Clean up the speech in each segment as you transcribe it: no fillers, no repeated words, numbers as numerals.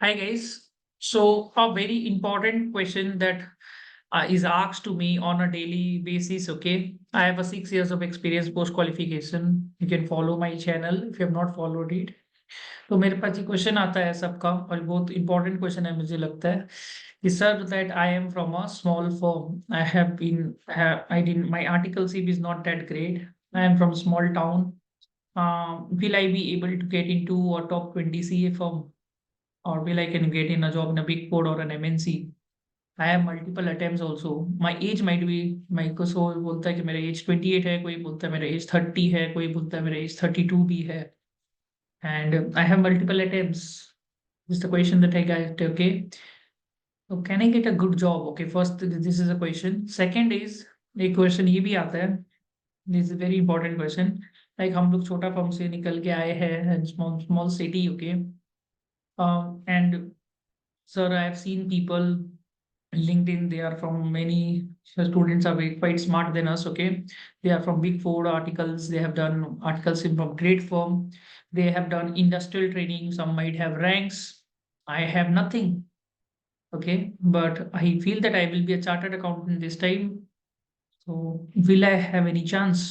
Hi guys. So a very important question that is asked to me on a daily basis. Okay, I have a 6 years of experience post qualification. You can follow my channel if you have not followed it. तो मेरे पास ये question आता है सबका और बहुत important question है मुझे लगता है कि sir that I am from a small firm I have been I did my articleship is not that great I am from small town will I be able to get into a top 20 CA firm or will I can get in a job in a big four or an MNC? I have multiple attempts also. My age might be my को सो बोलता है कि मेरा as 28 है, कोई बोलता है मेरा एज 30 है, कोई बोलता है मेरा एज 32 भी है. And I have multiple attempts. This is the question that I got. Okay. So can I get a good job? Okay. First, this is a question. Second is एक क्वेश्चन ये भी आता है. This is a very important question. Like हम लोग छोटा firm से निकल के आए हैं, small small city. Okay. And sir, I have seen people LinkedIn, they are from many students are quite smart than us. Okay, they are from Big Four articles. They have done articles in from great firm. They have done industrial training. Some might have ranks. I have nothing. Okay, but I feel that I will be a chartered accountant this time. So, will I have any chance?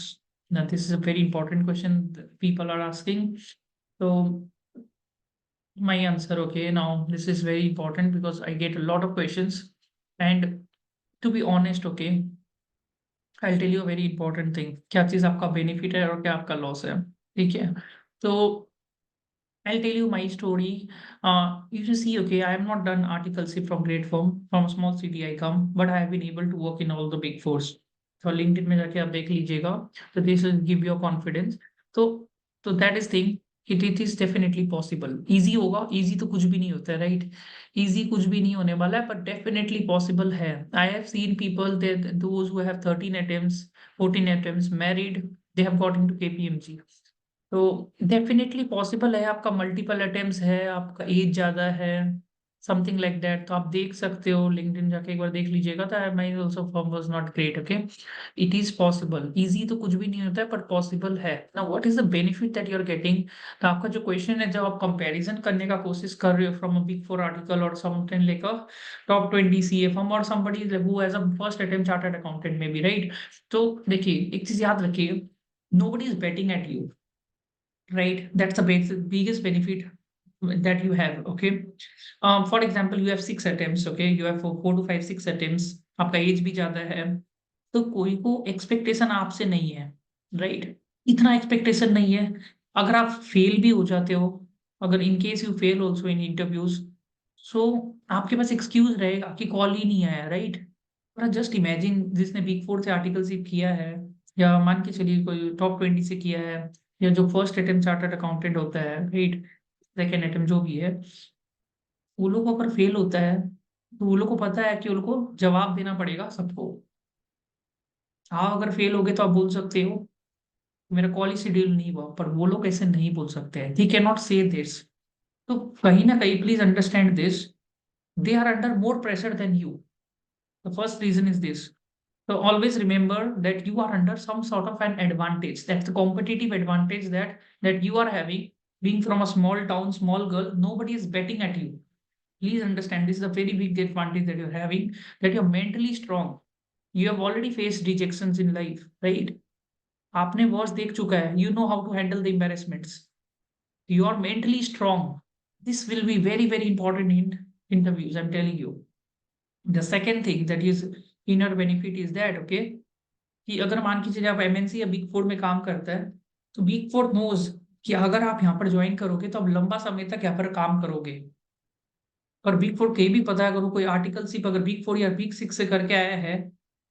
Now, this is a very important question that people are asking. So, my answer, okay, now this is very important because I get a lot of questions. And to be honest, okay, I'll tell you a very important thing. क्या चीज आपका benefit है और क्या आपका loss है. ठीक है. तो I'll tell you my story. You see, okay, I have not done articleship from great firm. From a small city I come, but I have been able to work in all the big fours. तो LinkedIn में जाके आप देख लीजिएगा. तो this will give you confidence. तो that is thing. It is definitely possible. Easy होगा. Easy तो कुछ भी नहीं होता है, right? Easy कुछ भी नहीं होने वाला है, but definitely possible है. I have seen people that those who have 13 attempts, 14 attempts, married, they have got into KPMG. तो डेफिनेटली पॉसिबल है. आपका मल्टीपल अटेम्प्ट्स है, आपका एज ज्यादा है, समथिंग लाइक दैट. तो आप देख सकते हो, लिंक्डइन जाके एक बार देख लीजिएगा. तो my also firm was not great. Okay, it is possible. Easy तो कुछ भी नहीं होता है, पर पॉसिबल है. Now what is the benefit that you are getting. तो आपका जो क्वेश्चन है, जब आप कंपैरिजन करने का कोशिश कर रहे हो from a big four article और something like a top 20 CA firm और somebody who has a first attempt chartered accountant में भी, राइट. तो देखिए, एक चीज याद रखिए, nobody is betting at you, right? That's the biggest benefit that you have. Okay. For example, you have 6 attempts. Okay, you have 4 to 5 6 attempts. आपका as भी ज्यादा है, तो कोई को एक्सपेक्टेशन आपसे नहीं है, राइट. इतना एक्सपेक्टेशन नहीं है. अगर आप फेल भी हो जाते हो, अगर in case you fail also in interviews, so आपके पास एक्सक्यूज रहेगा कि कॉल ही नहीं आया, राइट. और जस्ट इमेजिन, जिसने बिग फोर से आर्टिकलशिप किया है, या मान के चलिए कोई टॉप 20 से किया है, या जो फर्स्ट अटेम्प्ट चार्टर्ड अकाउंटेंट होता है, राइट, सेकेंड अटेम्प्ट जो भी है, वो लोग अगर फेल होता है, तो वो लोग को पता है कि उनको जवाब देना पड़ेगा सबको. हाँ, अगर फेल हो गए तो आप बोल सकते हो मेरा कॉल ही शेड्यूल नहीं हुआ, पर वो लोग ऐसे नहीं बोल सकते हैं. He can not say this. तो कहीं ना कहीं please understand this, they are under more pressure than you. The first reason is this. So always remember that you are under some sort of an advantage. That's the competitive advantage that you are having. Being from a small town, small girl, nobody is betting at you. Please understand, this is a very big advantage that you're having. That you're mentally strong. You have already faced rejections in life, right? आपने वर्ष देख चुका है. You know how to handle the embarrassments. You are mentally strong. This will be very very important in interviews. I'm telling you. The second thing that is inner benefit is that, okay, कि अगर मान के चलिए आप MNC या big four में काम करता है, तो बिग फोर नोज कि अगर आप यहाँ पर ज्वाइन करोगे तो आप लंबा समय तक यहाँ पर काम करोगे. और बिग फोर कहीं भी पता है, अगर वो कोई आर्टिकलशिप अगर बिग फोर या बिग सिक्स से करके आया है,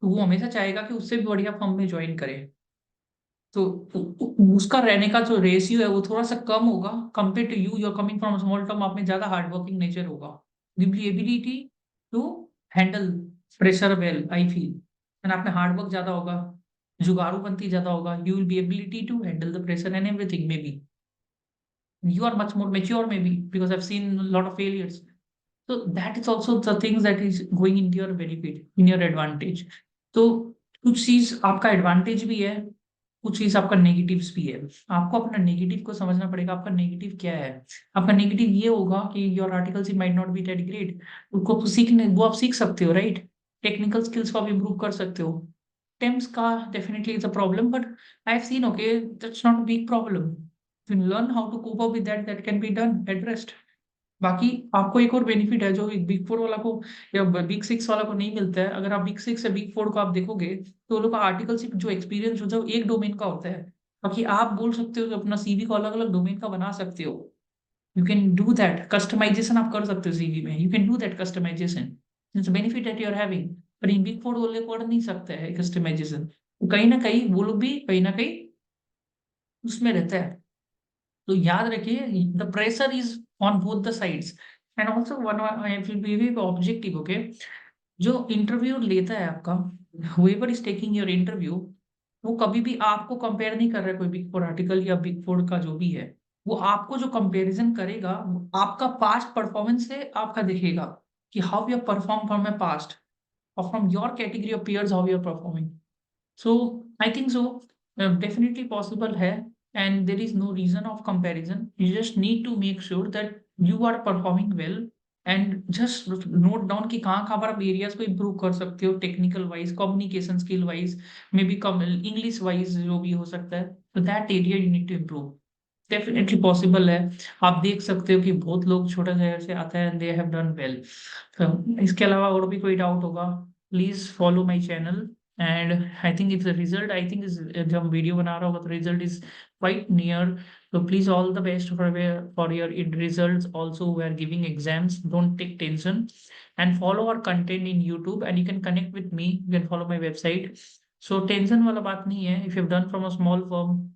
तो वो हमेशा चाहेगा कि उससे भी बढ़िया फर्म में ज्वाइन करे. तो उसका रहने का जो रेशियो है वो थोड़ा सा कम होगा compare to you. You're coming from small term, आप में ज्यादा हार्ड वर्किंग नेचर होगा. Give you ability to handle pressure well, I feel. And आप में हार्ड वर्क ज्यादा होगा, जुगाड़ूपंती ज्यादा होगा. You will be ability to handle the pressure and everything. Maybe you are much more mature, maybe because I've seen a lot of failures. So that is also the things that is going into your benefit, in your advantage. तो कुछ चीज आपका advantage भी है, कुछ चीज आपका negatives भी है। आपको अपना नेगेटिव को समझना पड़ेगा, आपका नेगेटिव क्या है। आपका नेगेटिव ये होगा कि your articles might not be that great, उसको सीखने वो आप सीख सकते हो, राइट। टेक्निकल स्किल्स को आप इम्प्रूव कर सकते हो। टेम्स का definitely is a problem, but I have seen, okay, that's not a big problem. You learn how to cope up with that, that can be done, addressed. बाकी आपको एक और बेनिफिट है जो बिग फोर वाला को या बिग सिक्स वाला को नहीं मिलता है। अगर आप बिग सिक्स या बिग फोर को आप देखोगे तो उन लोग का आर्टिकलशिप जो एक्सपीरियंस होता है वो एक डोमेन का होता है। बाकी आप बोल सकते हो कि अपना सीवी को अलग अलग डोमेन का बना सकते हो। You can do that customization, आप कर सकते हो सीवी में, you can do that customization. It's benefit that you are having. पर इन बिग फोर वो लोग कर नहीं सकते हैं कस्टमाइजेशन। कहीं ना कहीं वो लोग भी कहीं ना कहीं उसमें रहता है। तो याद रखिए, the pressure is on both the sides. And also one I will be objective, okay. जो इंटरव्यू लेता है आपका, whoever is taking your interview, वो कभी भी आपको कंपेयर नहीं कर रहा है कोई बिग फोर आर्टिकल या बिग फोर का जो भी है। वो आपको जो कंपैरिजन करेगा वो आपका पास्ट परफॉर्मेंस से आपका देखेगा कि how you perform from my past और from your category of peers how you are performing. So I think so, definitely possible है, and there is no reason of comparison. You just need to make sure that you are performing well and just note down कि कहाँ पर आप areas को improve कर सकते हो, technical wise, communication skill wise, maybe कम English wise जो भी हो सकता है। तो that area you need to improve. Definitely possible है। आप देख सकते हो कि बहुत लोग छोटा शहर से आता है and they have done well. इसके अलावा और भी कोई डाउट होगा, please follow my channel. And I think if the result, I think जब हम वीडियो बना रहा होगा तो रिजल्ट इज क्वाइट नियर। तो please all the best for your in results also we are giving exams, don't take tension and follow our content in YouTube and you can connect with me, you can follow my website. So tension वाला बात नहीं है। If you have done from a small firm,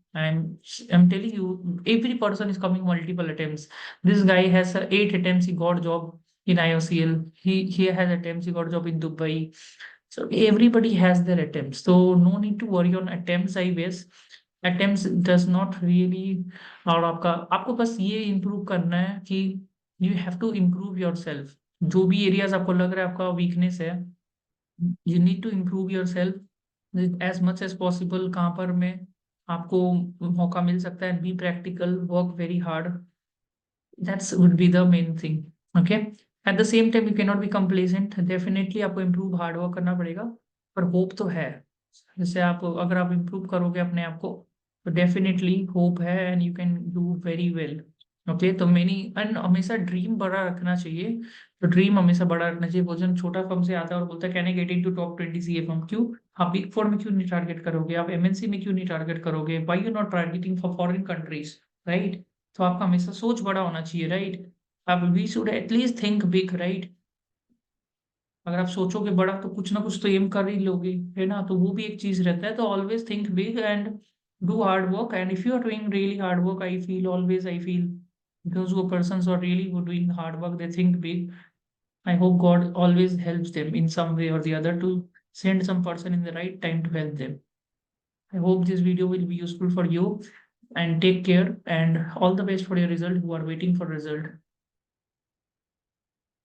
I'm telling you, every person is coming multiple attempts. This guy has 8 attempts. He got job in IOCL. He has attempts. He got job in Dubai. So everybody has their attempts. So no need to worry on attempts. I guess attempts does not really। और आपको बस ये improve करना है कि you have to improve yourself। जो भी areas आपको लग रहा है आपका weakness है, you need to improve yourself as much as possible। कहाँ पर मैं आपको मौका मिल सकता है, be practical, work very hard, that's would be the main thing, okay. At the same time you can not be complacent, definitely आपको improve, hard work करना पड़ेगा। पर होप तो है। जैसे आप अगर आप इम्प्रूव करोगे अपने आप को तो डेफिनेटली होप है and you can do very well, okay. तो मेनी एंड हमेशा ड्रीम बड़ा रखना चाहिए। तो ड्रीम हमेशा बड़ा रखना चाहिए। वो जन छोटा फर्म से आता है और बोलता है can I get into top 20 CA firm, क्यों आप बिग फोर में क्यों नहीं टारगेट करोगे, आप एमएनसी में क्यों नहीं टारगेट करोगे, why you not targeting for foreign countries, right. तो आपका हमेशा सोच बड़ा होना चाहिए, राइट। आप we should at least think big, right. अगर आप सोचोगे बड़ा तो कुछ ना कुछ तो एम कर ही लोगे, है ना। तो वो भी एक चीज रहता है। तो always think big and do hard work. And if you are doing really hard work, I feel always, I feel those who persons who are really who doing hard work, they think big. I hope God always helps them in some way or the other to send some person in the right time to help them. I hope this video will be useful for you, and take care and all the best for your result who are waiting for result.